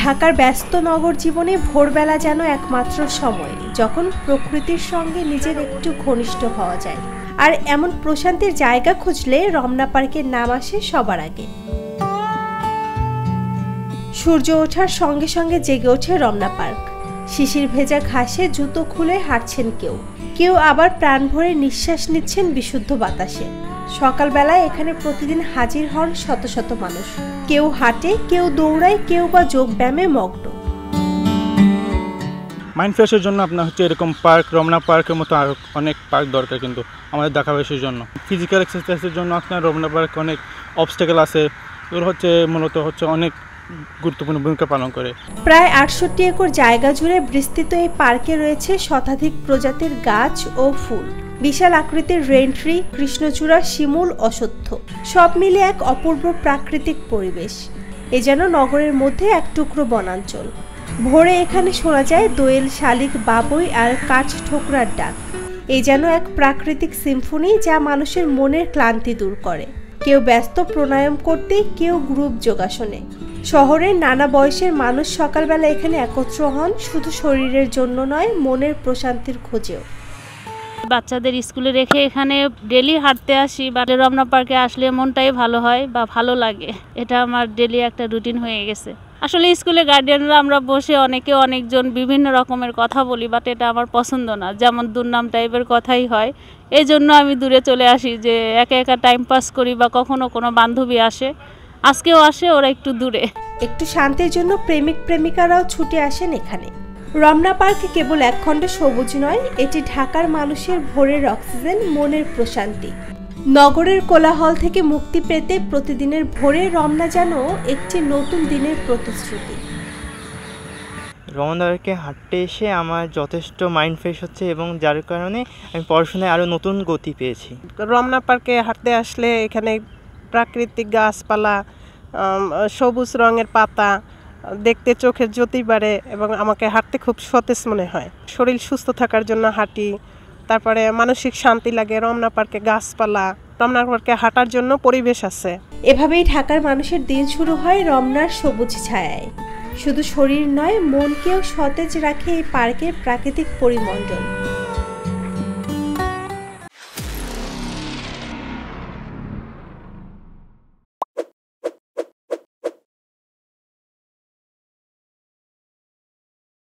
ঢাকার ব্যস্ত নগর জীবনে ভোরবেলা যেন একমাত্র সময় যখন প্রকৃতির সঙ্গে নিজের একটু ঘনিষ্ঠ হওয়া যায়। আর এমন প্রশান্তির জায়গা খুঁজলে রমনা পার্কের নাম আসে সবার আগে। সূর্য ওঠার সঙ্গে সঙ্গে জেগে ওঠে রমনা পার্ক। শিশির ভেজা ঘাসে জুতো খুলে হাঁটছেন কেউ কেউ আবার প্রাণ ভরে নিঃশ্বাস নিচ্ছেন বিশুদ্ধ বাতাসে। সকালবেলায় এখানে প্রতিদিন হাজির হন শত শত মানুষ। কেউ হাঁটে, কেউ দৌড়ায়, কেউ বা যোগ ব্যায়ামে মগ্ন। মাইন্ড ফ্রেশের জন্য আপনার এরকম পার্ক, রমনা পার্কের মতো আর অনেক পার্ক দরকার কিন্তু আমাদের দেখাবেশের জন্য। ফিজিক্যাল এক্সারসাইজের জন্য আপনার রমনা পার্ক অনেক অবস্টেকেল আছে, এগুলো মূলত অনেক গুরুত্বপূর্ণ ভূমিকা পালন করে। প্রায় ৬৮ একর জায়গা জুড়ে বিস্তৃত এই পার্কে রয়েছে শতাধিক প্রজাতির গাছ ও ফুল। বিশাল আকৃতির রেইন ট্রি, কৃষ্ণচূড়া, শিমুল, অশ্বত্থ সব মিলে এক অপূর্ব প্রাকৃতিক পরিবেশ। এ যেন নগরের মধ্যে এক টুকরো বনাঞ্চল। ভোরে এখানে শোনা যায় দোয়েল, শালিক, বাবুই আর কাঠ ঠোকরার ডাক। এ যেন এক প্রাকৃতিক সিম্ফনি যা মানুষের মনের ক্লান্তি দূর করে। কেউ ব্যস্ত প্রাণায়াম করতে, কেউ গ্রুপ যোগাসনে। শহরের নানা বয়সের মানুষ সকালবেলা এখানে একত্র হন, শুধু শরীরের জন্য নয়, মনের প্রশান্তির খোঁজেও। বাচ্চাদের স্কুলে রেখে এখানে ডেলি হাঁটতে আসি বা রমনা পার্কে আসলে মনটাই ভালো হয় বা ভালো লাগে। এটা আমার ডেলি একটা রুটিন হয়ে গেছে। আসলে স্কুলে গার্ডিয়ানরা আমরা বসে অনেকজন বিভিন্ন রকমের কথা বলি, বাট এটা আমার পছন্দ না, যেমন দুর্নাম টাইপের কথাই হয়। এই জন্য আমি দূরে চলে আসি, যে একা একা টাইম পাস করি বা কখনো কোনো বান্ধবী আসে, আজকেও আসে, ওরা একটু দূরে। একটু শান্তির জন্য প্রেমিক প্রেমিকারাও ছুটে আসেন এখানে। রমনা পার্ক কেবল একখণ্ড সবুজ নয়, এটি ঢাকার মানুষের ভোরের অক্সিজেন, মনের প্রশান্তি। নগরের কোলাহল থেকে মুক্তি পেতে প্রতিদিনের ভোরে রমনা যেন একটি নতুন দিনের প্রতিশ্রুতি। রমনা পার্কে হাঁটতে এসে আমার যথেষ্ট মাইন্ড ফ্রেশ হচ্ছে এবং যার কারণে আমি পড়াশোনায় আরও নতুন গতি পেয়েছি। রমনা পার্কে হাঁটতে আসলে এখানে প্রাকৃতিক গাছপালা, সবুজ রঙের পাতা দেখতে চোখের জ্যোতি বাড়ে এবং আমাকে হাঁটতে খুব সতেজ মনে হয়। শরীর সুস্থ থাকার জন্য হাঁটি, তারপরে মানসিক শান্তি লাগে। রমনা পার্কে গাছপালা, রমনা পার্কে হাঁটার জন্য পরিবেশ আছে। এভাবেই ঢাকার মানুষের দিন শুরু হয় রমনার সবুজ ছায়ায়। শুধু শরীর নয়, মনকেও সতেজ রাখে এই পার্কের প্রাকৃতিক পরিমণ্ডল।